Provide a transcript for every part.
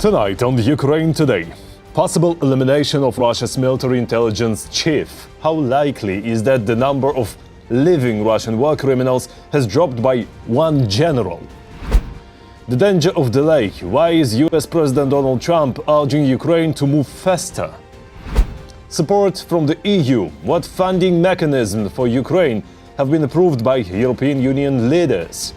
Tonight on Ukraine Today, possible elimination of Russia's military intelligence chief. How likely is that the number of living Russian war criminals has dropped by one general? The danger of delay. Why is US President Donald Trump urging Ukraine to move faster? Support from the EU. What funding mechanisms for Ukraine have been approved by European Union leaders?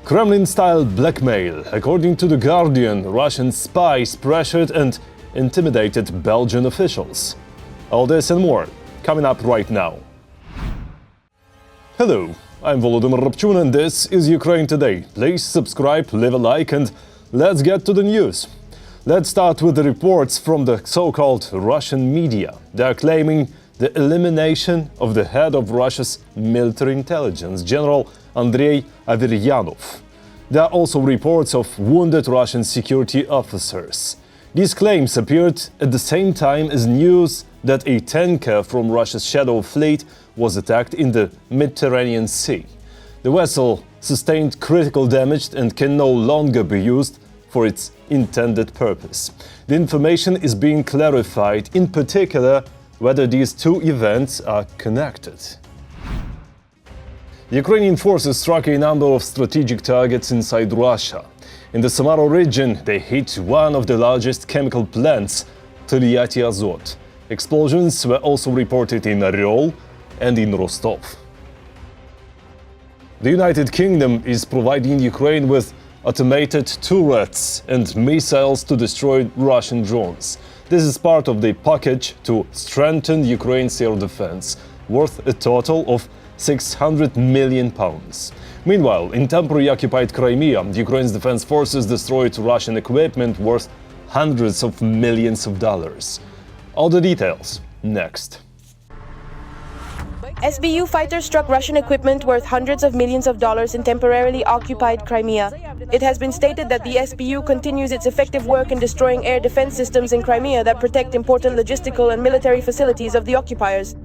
Kremlin-style blackmail. According to The Guardian, Russian spies pressured and intimidated Belgian officials. All this and more coming up right now. Hello, I'm Volodymyr Robchun and this is Ukraine Today. Please subscribe, leave a like and let's get to the news. Let's start with the reports from the so-called Russian media. They are claiming the elimination of the head of Russia's military intelligence, General Andrei Averyanov. There are also reports of wounded Russian security officers. These claims appeared at the same time as news that a tanker from Russia's Shadow Fleet was attacked in the Mediterranean Sea. The vessel sustained critical damage and can no longer be used for its intended purpose. The information is being clarified, in particular, whether these two events are connected. Ukrainian forces struck a number of strategic targets inside Russia. In the Samara region, they hit one of the largest chemical plants, Toliati Azot. Explosions were also reported in Oryol and in Rostov. The United Kingdom is providing Ukraine with automated turrets and missiles to destroy Russian drones. This is part of the package to strengthen Ukraine's air defense, worth a total of £600 million. Meanwhile, in temporarily occupied Crimea, Ukraine's defense forces destroyed Russian equipment worth hundreds of millions of dollars. All the details next. SBU fighters struck Russian equipment worth hundreds of millions of dollars in temporarily occupied Crimea. It has been stated that the SBU continues its effective work in destroying air defense systems in Crimea that protect important logistical and military facilities of the occupiers.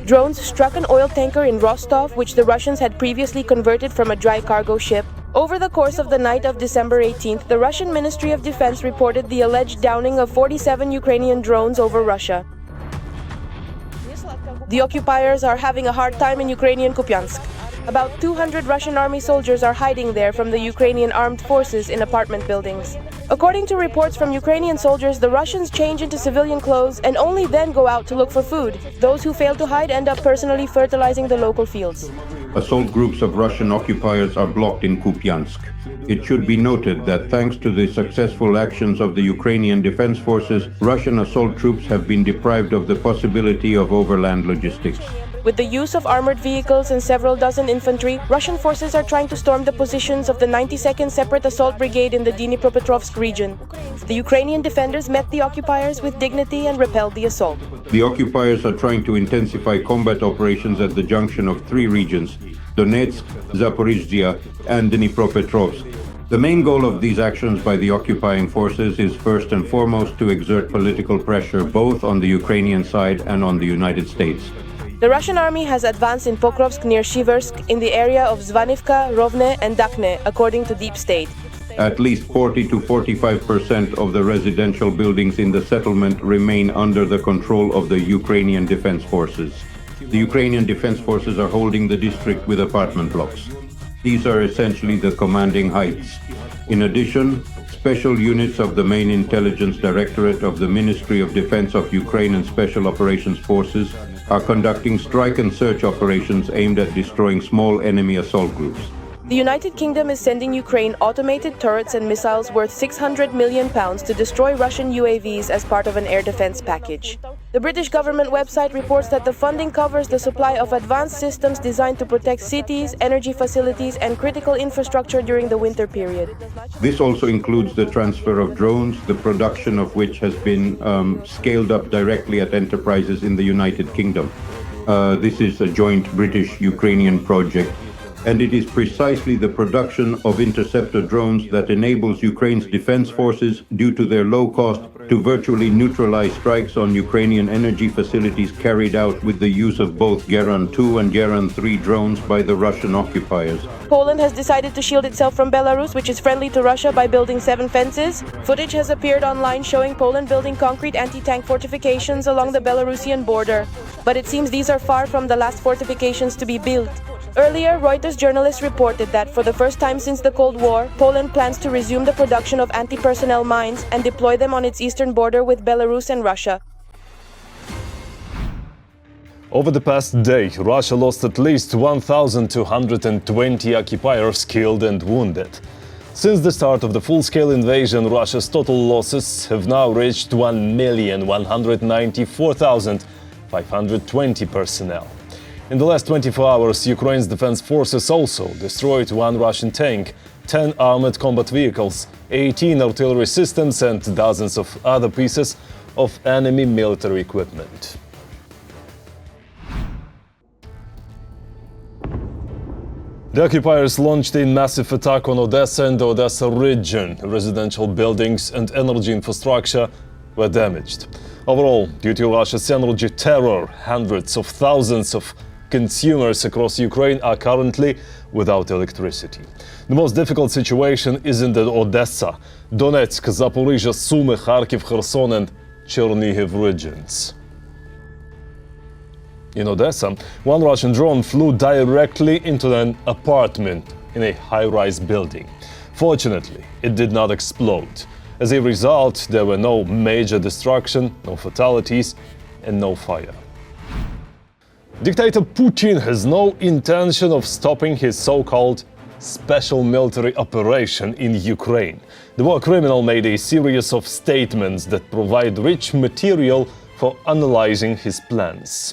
Drones struck an oil tanker in Rostov, which the Russians had previously converted from a dry cargo ship. Over the course of the night of December 18th, the Russian Ministry of Defense reported the alleged downing of 47 Ukrainian drones over Russia. The occupiers are having a hard time in Ukrainian Kupansk. About 200 Russian army soldiers are hiding there from the Ukrainian armed forces in apartment buildings. According to reports from Ukrainian soldiers, the Russians change into civilian clothes and only then go out to look for food. Those who fail to hide end up personally fertilizing the local fields. Assault groups of Russian occupiers are blocked in Kupansk. It should be noted that thanks to the successful actions of the Ukrainian Defense Forces, Russian assault troops have been deprived of the possibility of overland logistics. With the use of armored vehicles and several dozen infantry, Russian forces are trying to storm the positions of the 92nd Separate Assault Brigade in the Dnipropetrovsk region. The Ukrainian defenders met the occupiers with dignity and repelled the assault. The occupiers are trying to intensify combat operations at the junction of three regions: Donetsk, Zaporizhzhia, and Dnipropetrovsk. The main goal of these actions by the occupying forces is first and foremost to exert political pressure both on the Ukrainian side and on the United States. The Russian army has advanced in Pokrovsk near Siversk in the area of Zvanivka, Rovne and Dakhne, according to Deep State. At least 40 to 45% of the residential buildings in the settlement remain under the control of the Ukrainian Defense Forces. The Ukrainian Defense Forces are holding the district with apartment blocks. These are essentially the commanding heights. In addition, special units of the main intelligence directorate of the Ministry of Defense of Ukraine and Special Operations Forces are conducting strike and search operations aimed at destroying small enemy assault groups. The United Kingdom is sending Ukraine automated turrets and missiles worth £600 million to destroy Russian UAVs as part of an air defense package. The British government website reports that the funding covers the supply of advanced systems designed to protect cities, energy facilities, and critical infrastructure during the winter period. This also includes the transfer of drones, the production of which has been scaled up directly at enterprises in the United Kingdom. This is a joint British-Ukrainian project And it is precisely the production of interceptor drones that enables Ukraine's defense forces, due to their low cost, to virtually neutralize strikes on Ukrainian energy facilities carried out with the use of both Geran 2 and Geran 3 drones by the Russian occupiers. Poland has decided to shield itself from Belarus, which is friendly to Russia, by building 7 fences. Footage has appeared online showing Poland building concrete anti-tank fortifications along the Belarusian border. But it seems these are far from the last fortifications to be built. Earlier, Reuters journalists reported that for the first time since the Cold War, Poland plans to resume the production of anti-personnel mines and deploy them on its eastern border with Belarus and Russia. Over the past day, Russia lost at least 1,220 occupiers killed and wounded. Since the start of the full-scale invasion, Russia's total losses have now reached 1,194,520 personnel. In the last 24 hours, Ukraine's defense forces also destroyed 1 Russian tank, 10 armored combat vehicles, 18 artillery systems and dozens of other pieces of enemy military equipment. The occupiers launched a massive attack on Odessa and the Odessa region. Residential buildings and energy infrastructure were damaged. Overall, due to Russia's energy terror, hundreds of thousands of consumers across Ukraine are currently without electricity. The most difficult situation is in the Odessa, Donetsk, Zaporizhzhia, Sumy, Kharkiv, Kherson and Chernihiv regions. In Odessa, 1 Russian drone flew directly into an apartment in a high-rise building. Fortunately, it did not explode. As a result, there were no major destruction, no fatalities, and no fire. Dictator Putin has no intention of stopping his so-called special military operation in Ukraine. The war criminal made a series of statements that provide rich material for analyzing his plans.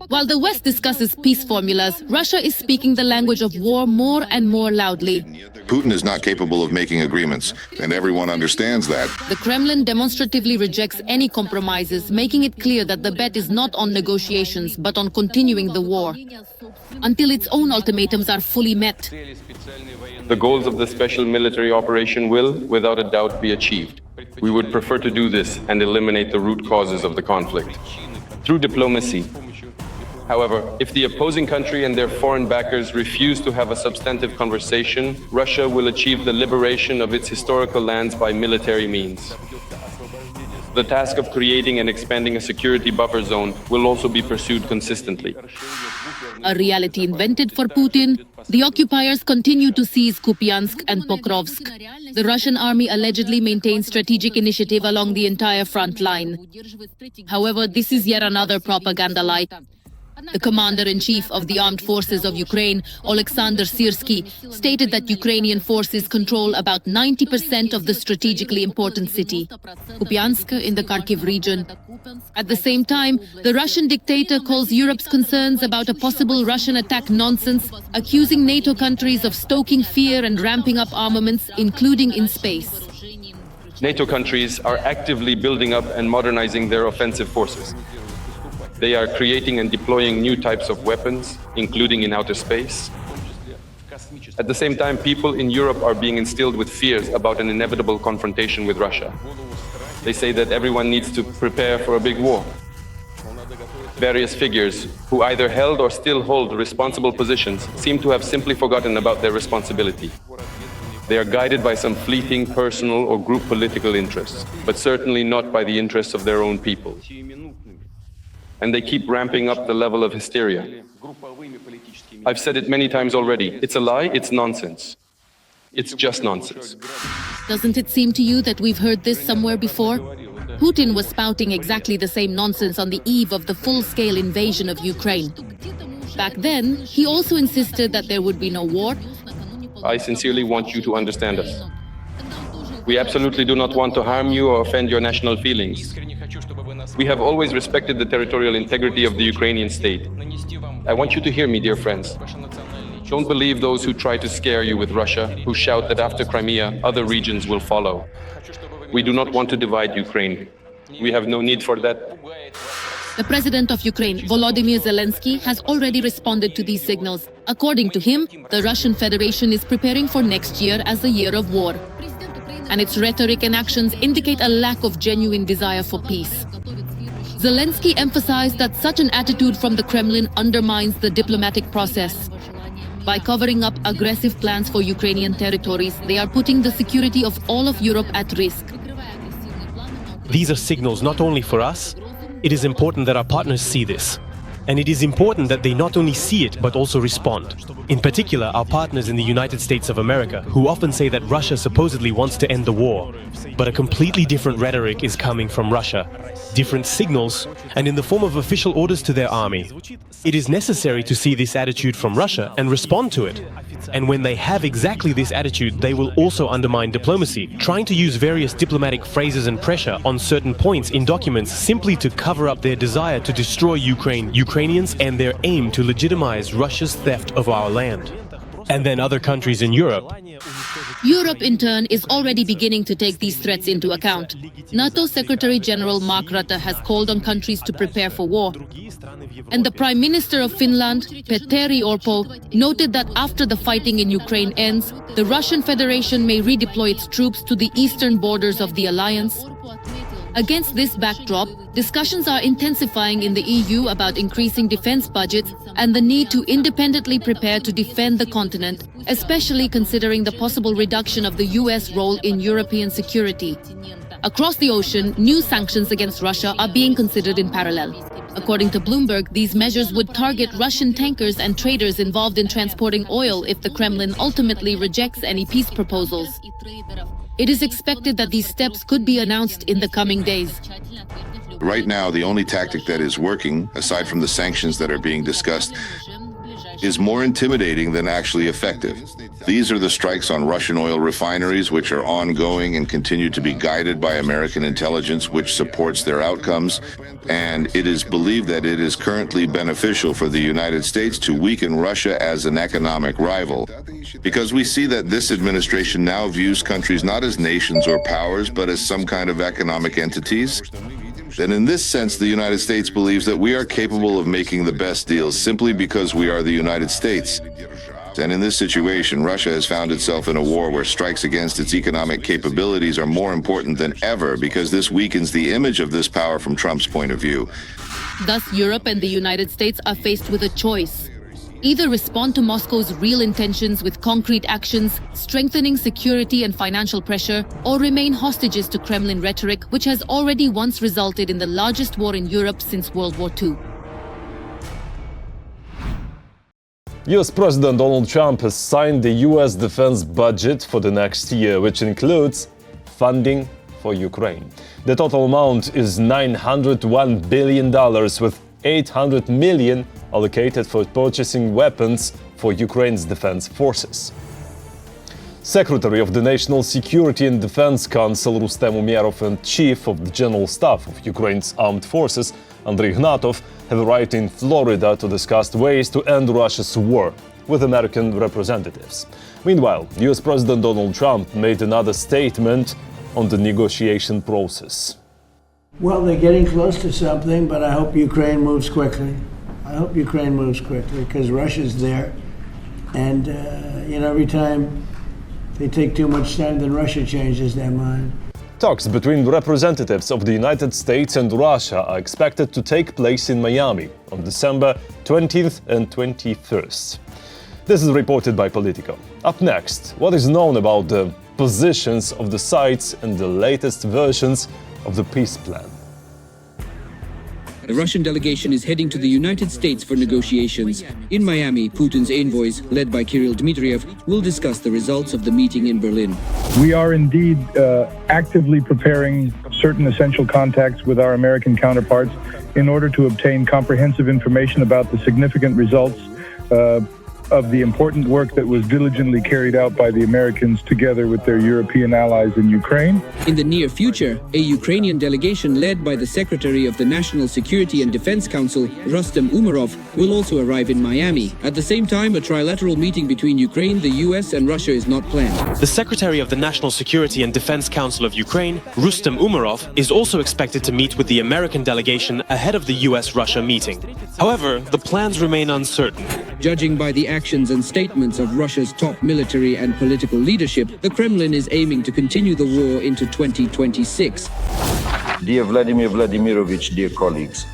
While the West discusses peace formulas, Russia is speaking the language of war more and more loudly. Putin is not capable of making agreements, and everyone understands that. The Kremlin demonstratively rejects any compromises, making it clear that the bet is not on negotiations, but on continuing the war, until its own ultimatums are fully met. The goals of the special military operation will, without a doubt, be achieved. We would prefer to do this and eliminate the root causes of the conflict through diplomacy. However, if the opposing country and their foreign backers refuse to have a substantive conversation, Russia will achieve the liberation of its historical lands by military means. The task of creating and expanding a security buffer zone will also be pursued consistently. A reality invented for Putin, the occupiers continue to seize Kupansk and Pokrovsk. The Russian army allegedly maintains strategic initiative along the entire front line. However, this is yet another propaganda lie. The commander-in-chief of the armed forces of Ukraine, Alexander Syrsky, stated that Ukrainian forces control about 90% of the strategically important city, Kupansk, in the Kharkiv region. At the same time, the Russian dictator calls Europe's concerns about a possible Russian attack nonsense, accusing NATO countries of stoking fear and ramping up armaments, including in space. NATO countries are actively building up and modernizing their offensive forces. They are creating and deploying new types of weapons, including in outer space. At the same time, people in Europe are being instilled with fears about an inevitable confrontation with Russia. They say that everyone needs to prepare for a big war. Various figures, who either held or still hold responsible positions, seem to have simply forgotten about their responsibility. They are guided by some fleeting personal or group political interests, but certainly not by the interests of their own people. And they keep ramping up the level of hysteria. I've said it many times already. It's a lie, it's nonsense. It's just nonsense. Doesn't it seem to you that we've heard this somewhere before? Putin was spouting exactly the same nonsense on the eve of the full-scale invasion of Ukraine. Back then, he also insisted that there would be no war. I sincerely want you to understand us. We absolutely do not want to harm you or offend your national feelings. We have always respected the territorial integrity of the Ukrainian state. I want you to hear me, dear friends. Don't believe those who try to scare you with Russia, who shout that after Crimea, other regions will follow. We do not want to divide Ukraine. We have no need for that. The president of Ukraine, Volodymyr Zelensky, has already responded to these signals. According to him, the Russian Federation is preparing for next year as a year of war. And its rhetoric and actions indicate a lack of genuine desire for peace. Zelensky emphasized that such an attitude from the Kremlin undermines the diplomatic process. By covering up aggressive plans for Ukrainian territories, they are putting the security of all of Europe at risk. These are signals not only for us. It is important that our partners see this. And it is important that they not only see it, but also respond. In particular, our partners in the United States of America, who often say that Russia supposedly wants to end the war. But a completely different rhetoric is coming from Russia. Different signals, and in the form of official orders to their army. It is necessary to see this attitude from Russia and respond to it. And when they have exactly this attitude, they will also undermine diplomacy, trying to use various diplomatic phrases and pressure on certain points in documents simply to cover up their desire to destroy Ukrainians, and their aim to legitimize Russia's theft of our land. And then other countries in Europe. Europe, in turn, is already beginning to take these threats into account. NATO Secretary General Mark Rutte has called on countries to prepare for war. And the Prime Minister of Finland, Petteri Orpo, noted that after the fighting in Ukraine ends, the Russian Federation may redeploy its troops to the eastern borders of the alliance. Against this backdrop, discussions are intensifying in the EU about increasing defense budgets and the need to independently prepare to defend the continent, especially considering the possible reduction of the US role in European security. Across the ocean, new sanctions against Russia are being considered in parallel. According to Bloomberg, these measures would target Russian tankers and traders involved in transporting oil if the Kremlin ultimately rejects any peace proposals. It is expected that these steps could be announced in the coming days. Right now, the only tactic that is working, aside from the sanctions that are being discussed, is more intimidating than actually effective. These are the strikes on Russian oil refineries, which are ongoing and continue to be guided by American intelligence, which supports their outcomes. And it is believed that it is currently beneficial for the United States to weaken Russia as an economic rival, because we see that this administration now views countries not as nations or powers, but as some kind of economic entities. Then in this sense, the United States believes that we are capable of making the best deals simply because we are the United States. And in this situation, Russia has found itself in a war where strikes against its economic capabilities are more important than ever, because this weakens the image of this power from Trump's point of view. Thus, Europe and the United States are faced with a choice. Either respond to Moscow's real intentions with concrete actions, strengthening security and financial pressure, or remain hostages to Kremlin rhetoric, which has already once resulted in the largest war in Europe since World War II. US President Donald Trump has signed the US defense budget for the next year, which includes funding for Ukraine. The total amount is $901 billion, with $800 million allocated for purchasing weapons for Ukraine's defense forces. Secretary of the National Security and Defense Council Rustem Umerov and Chief of the General Staff of Ukraine's Armed Forces Andriy Ignatov have arrived in Florida to discuss ways to end Russia's war with American representatives. Meanwhile, US President Donald Trump made another statement on the negotiation process. Well, they're getting close to something, but I hope Ukraine moves quickly. I hope Ukraine moves quickly, because Russia's there. And, every time they take too much time, then Russia changes their mind. Talks between representatives of the United States and Russia are expected to take place in Miami on December 20th and 21st. This is reported by Politico. Up next, what is known about the positions of the sides and the latest versions of the peace plan. The Russian delegation is heading to the United States for negotiations. In Miami, Putin's envoys, led by Kirill Dmitriev, will discuss the results of the meeting in Berlin. We are indeed actively preparing certain essential contacts with our American counterparts in order to obtain comprehensive information about the significant results of the important work that was diligently carried out by the Americans together with their European allies in Ukraine. In the near future, a Ukrainian delegation led by the Secretary of the National Security and Defense Council, Rustem Umerov, will also arrive in Miami. At the same time, a trilateral meeting between Ukraine, the US and Russia is not planned. The Secretary of the National Security and Defense Council of Ukraine, Rustem Umerov, is also expected to meet with the American delegation ahead of the US-Russia meeting. However, the plans remain uncertain. Judging by the actions and statements of Russia's top military and political leadership, the Kremlin is aiming to continue the war into 2026. Dear Vladimir Vladimirovich, dear colleagues,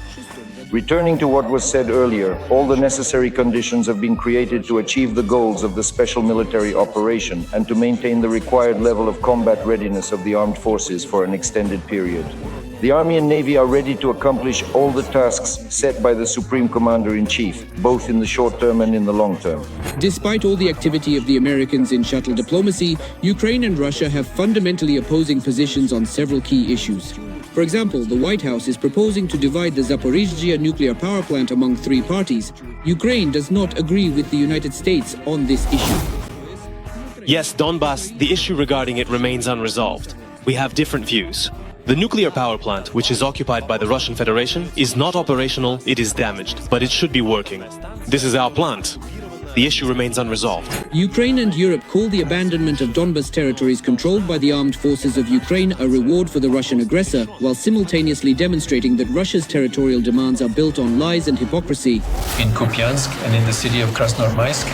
returning to what was said earlier, all the necessary conditions have been created to achieve the goals of the special military operation and to maintain the required level of combat readiness of the armed forces for an extended period. The Army and Navy are ready to accomplish all the tasks set by the Supreme Commander-in-Chief, both in the short term and in the long term. Despite all the activity of the Americans in shuttle diplomacy, Ukraine and Russia have fundamentally opposing positions on several key issues. For example, the White House is proposing to divide the Zaporizhzhia nuclear power plant among three parties. Ukraine does not agree with the United States on this issue. Yes, Donbass, the issue regarding it remains unresolved. We have different views. The nuclear power plant, which is occupied by the Russian Federation, is not operational, it is damaged, but it should be working. This is our plant. The issue remains unresolved. Ukraine and Europe call the abandonment of Donbas territories controlled by the armed forces of Ukraine a reward for the Russian aggressor, while simultaneously demonstrating that Russia's territorial demands are built on lies and hypocrisy. In Kupansk and in the city of Krasnoarmysk,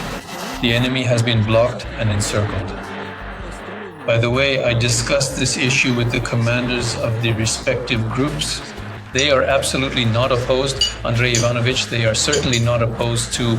the enemy has been blocked and encircled. By the way, I discussed this issue with the commanders of the respective groups. They are absolutely not opposed, Andrei Ivanovich, they are certainly not opposed to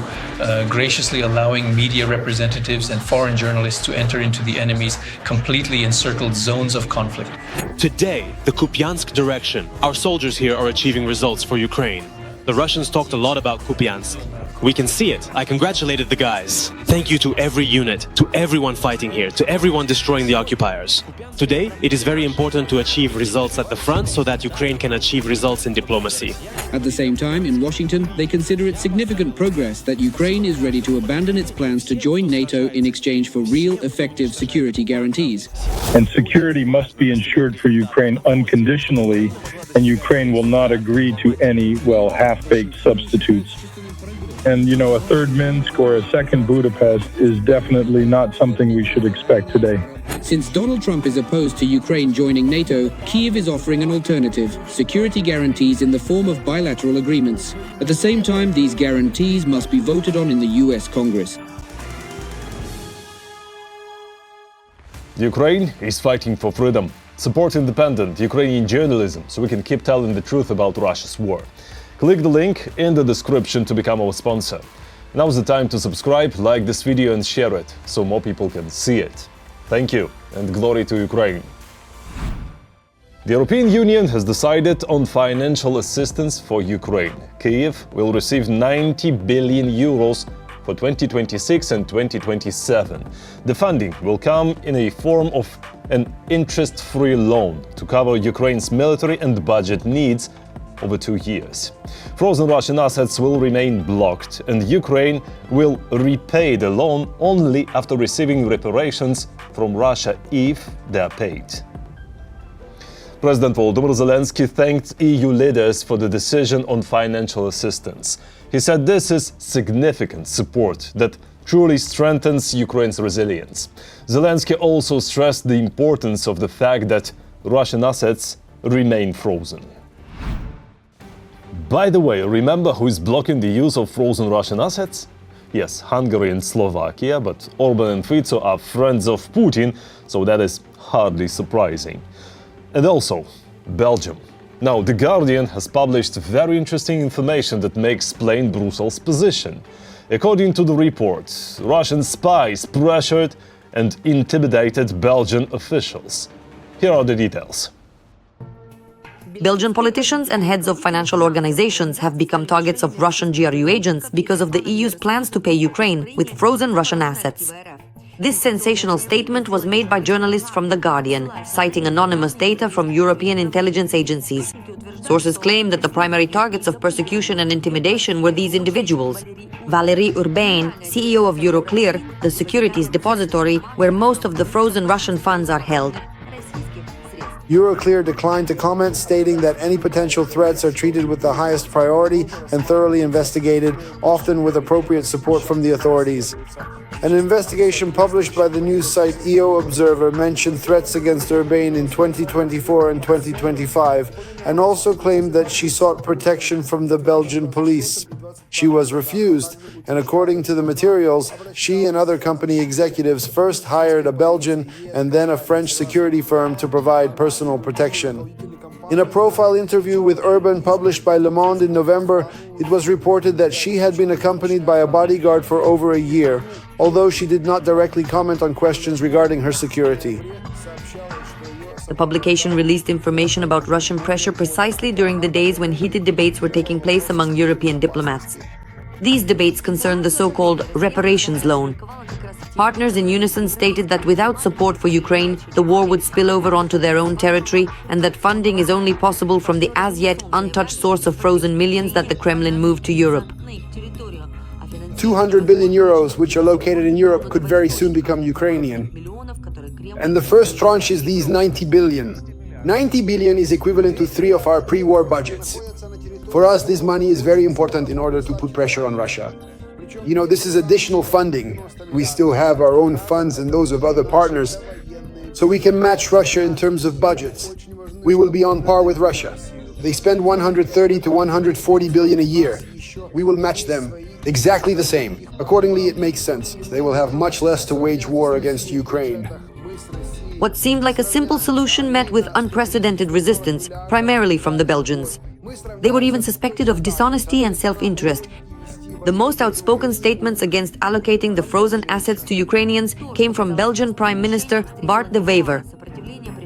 graciously allowing media representatives and foreign journalists to enter into the enemy's completely encircled zones of conflict. Today, the Kupansk direction, our soldiers here are achieving results for Ukraine. The Russians talked a lot about Kupansk. We can see it. I congratulated the guys. Thank you to every unit, to everyone fighting here, to everyone destroying the occupiers. Today, it is very important to achieve results at the front so that Ukraine can achieve results in diplomacy. At the same time, in Washington, they consider it significant progress that Ukraine is ready to abandon its plans to join NATO in exchange for real, effective security guarantees. And security must be ensured for Ukraine unconditionally, and Ukraine will not agree to any, well, half-baked substitutes. And, you know, a third Minsk or a second Budapest is definitely not something we should expect today. Since Donald Trump is opposed to Ukraine joining NATO, Kyiv is offering an alternative, security guarantees in the form of bilateral agreements. At the same time, these guarantees must be voted on in the US Congress. Ukraine is fighting for freedom. Support independent Ukrainian journalism so we can keep telling the truth about Russia's war. Click the link in the description to become our sponsor. Now's the time to subscribe, like this video and share it so more people can see it. Thank you and glory to Ukraine. The European Union has decided on financial assistance for Ukraine. Kyiv will receive 90 billion euros for 2026 and 2027. The funding will come in a form of an interest-free loan to cover Ukraine's military and budget needs over 2 years. Frozen Russian assets will remain blocked, and Ukraine will repay the loan only after receiving reparations from Russia if they are paid. President Volodymyr Zelensky thanked EU leaders for the decision on financial assistance. He said this is significant support that truly strengthens Ukraine's resilience. Zelensky also stressed the importance of the fact that Russian assets remain frozen. By the way, remember who is blocking the use of frozen Russian assets? Yes, Hungary and Slovakia, but Orban and Fico are friends of Putin, so that is hardly surprising. And also, Belgium. Now, The Guardian has published very interesting information that may explain Brussels' position. According to the report, Russian spies pressured and intimidated Belgian officials. Here are the details. Belgian politicians and heads of financial organizations have become targets of Russian GRU agents because of the EU's plans to pay Ukraine with frozen Russian assets. This sensational statement was made by journalists from The Guardian, citing anonymous data from European intelligence agencies. Sources claim that the primary targets of persecution and intimidation were these individuals. Valérie Urbain, CEO of Euroclear, the securities depository where most of the frozen Russian funds are held. Euroclear declined to comment, stating that any potential threats are treated with the highest priority and thoroughly investigated, often with appropriate support from the authorities. An investigation published by the news site EO Observer mentioned threats against Urbain in 2024 and 2025, and also claimed that she sought protection from the Belgian police. She was refused, and according to the materials, she and other company executives first hired a Belgian and then a French security firm to provide personal protection. In a profile interview with Urban published by Le Monde in November, it was reported that she had been accompanied by a bodyguard for over a year, although she did not directly comment on questions regarding her security. The publication released information about Russian pressure precisely during the days when heated debates were taking place among European diplomats. These debates concerned the so-called reparations loan. Partners in unison stated that without support for Ukraine, the war would spill over onto their own territory, and that funding is only possible from the as-yet untouched source of frozen millions that the Kremlin moved to Europe. 200 billion euros, which are located in Europe, could very soon become Ukrainian. And the first tranche is these 90 billion. 90 billion is equivalent to 3 of our pre-war budgets. For us, this money is very important in order to put pressure on Russia. You know, this is additional funding. We still have our own funds and those of other partners, so we can match Russia in terms of budgets. We will be on par with Russia. They spend 130 to 140 billion a year. We will match them exactly the same. Accordingly, it makes sense. They will have much less to wage war against Ukraine. What seemed like a simple solution met with unprecedented resistance, primarily from the Belgians. They were even suspected of dishonesty and self-interest. The most outspoken statements against allocating the frozen assets to Ukrainians came from Belgian Prime Minister Bart de Wever.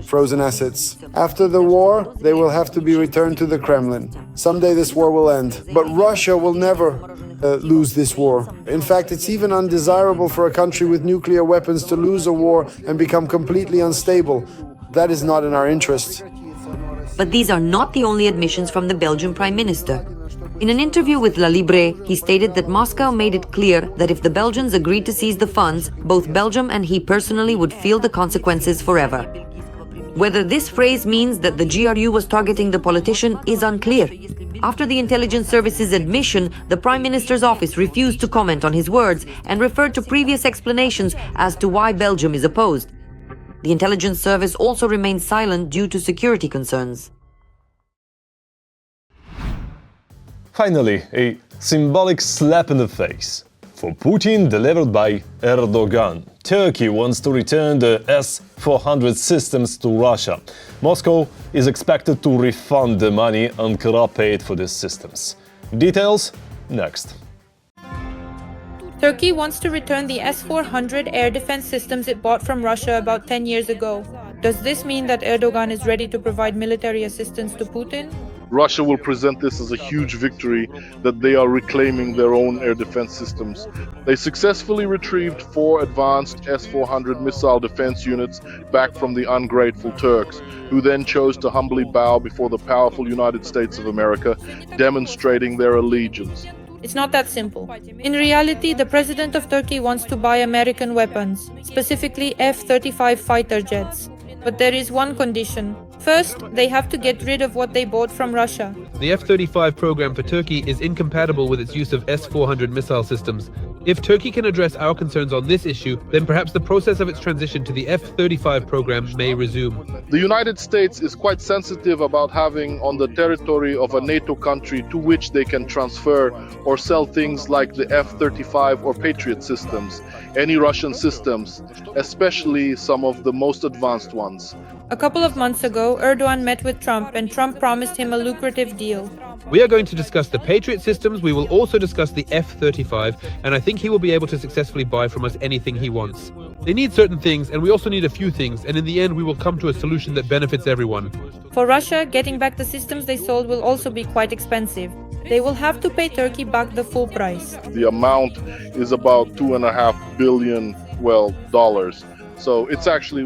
Frozen assets. After the war, they will have to be returned to the Kremlin. Someday this war will end. But Russia will never lose this war. In fact, it's even undesirable for a country with nuclear weapons to lose a war and become completely unstable. That is not in our interest. But these are not the only admissions from the Belgian Prime Minister. In an interview with La Libre, he stated that Moscow made it clear that if the Belgians agreed to seize the funds, both Belgium and he personally would feel the consequences forever. Whether this phrase means that the GRU was targeting the politician is unclear. After the intelligence service's admission, the Prime Minister's office refused to comment on his words and referred to previous explanations as to why Belgium is opposed. The intelligence service also remained silent due to security concerns. Finally, a symbolic slap in the face. For Putin, delivered by Erdogan. Turkey wants to return the S-400 systems to Russia. Moscow is expected to refund the money Ankara paid for these systems. Details next. Turkey wants to return the S-400 air defense systems it bought from Russia about 10 years ago. Does this mean that Erdogan is ready to provide military assistance to Putin? Russia will present this as a huge victory that they are reclaiming their own air defense systems. They successfully retrieved 4 advanced S-400 missile defense units back from the ungrateful Turks, who then chose to humbly bow before the powerful United States of America, demonstrating their allegiance. It's not that simple. In reality, the president of Turkey wants to buy American weapons, specifically F-35 fighter jets. But there is one condition. First, they have to get rid of what they bought from Russia. The F-35 program for Turkey is incompatible with its use of S-400 missile systems. If Turkey can address our concerns on this issue, then perhaps the process of its transition to the F-35 program may resume. The United States is quite sensitive about having on the territory of a NATO country to which they can transfer or sell things like the F-35 or Patriot systems, any Russian systems, especially some of the most advanced ones. A couple of months ago, Erdogan met with Trump and Trump promised him a lucrative deal. We are going to discuss the Patriot systems, we will also discuss the F-35, and I think he will be able to successfully buy from us anything he wants. They need certain things, and we also need a few things, and in the end we will come to a solution that benefits everyone. For Russia, getting back the systems they sold will also be quite expensive. They will have to pay Turkey back the full price. The amount is about $2.5 billion, dollars. So it's actually,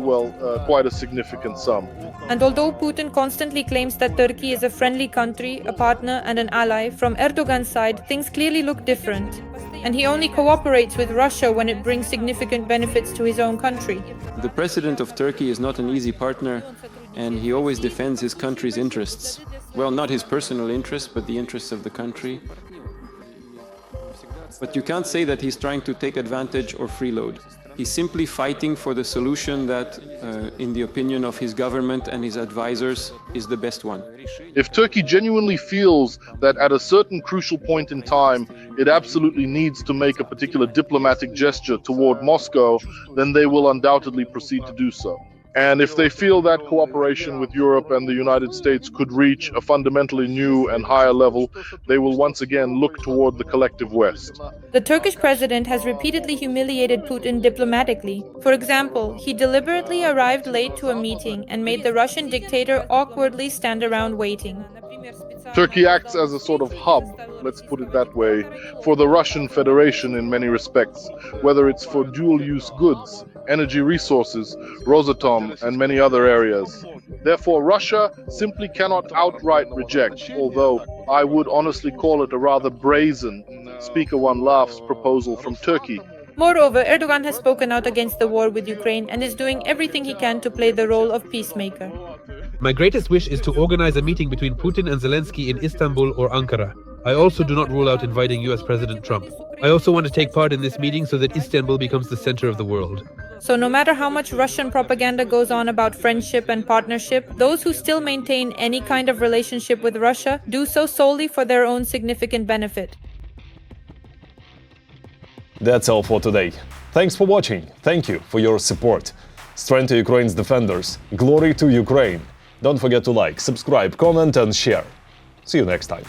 quite a significant sum. And although Putin constantly claims that Turkey is a friendly country, a partner and an ally, from Erdogan's side, things clearly look different. And he only cooperates with Russia when it brings significant benefits to his own country. The president of Turkey is not an easy partner, and he always defends his country's interests. Well, not his personal interests, but the interests of the country. But you can't say that he's trying to take advantage or freeload. He's simply fighting for the solution that, in the opinion of his government and his advisors, is the best one. If Turkey genuinely feels that at a certain crucial point in time, it absolutely needs to make a particular diplomatic gesture toward Moscow, then they will undoubtedly proceed to do so. And if they feel that cooperation with Europe and the United States could reach a fundamentally new and higher level, they will once again look toward the collective West. The Turkish president has repeatedly humiliated Putin diplomatically. For example, he deliberately arrived late to a meeting and made the Russian dictator awkwardly stand around waiting. Turkey acts as a sort of hub, let's put it that way, for the Russian Federation in many respects, whether it's for dual-use goods, energy resources, Rosatom, and many other areas. Therefore, Russia simply cannot outright reject, although I would honestly call it a rather brazen, Speaker One laughs proposal from Turkey. Moreover, Erdogan has spoken out against the war with Ukraine and is doing everything he can to play the role of peacemaker. My greatest wish is to organize a meeting between Putin and Zelensky in Istanbul or Ankara. I also do not rule out inviting US President Trump. I also want to take part in this meeting so that Istanbul becomes the center of the world. So no matter how much Russian propaganda goes on about friendship and partnership, those who still maintain any kind of relationship with Russia do so solely for their own significant benefit. That's all for today. Thanks for watching. Thank you for your support. Strength to Ukraine's defenders. Glory to Ukraine. Don't forget to like, subscribe, comment and share. See you next time.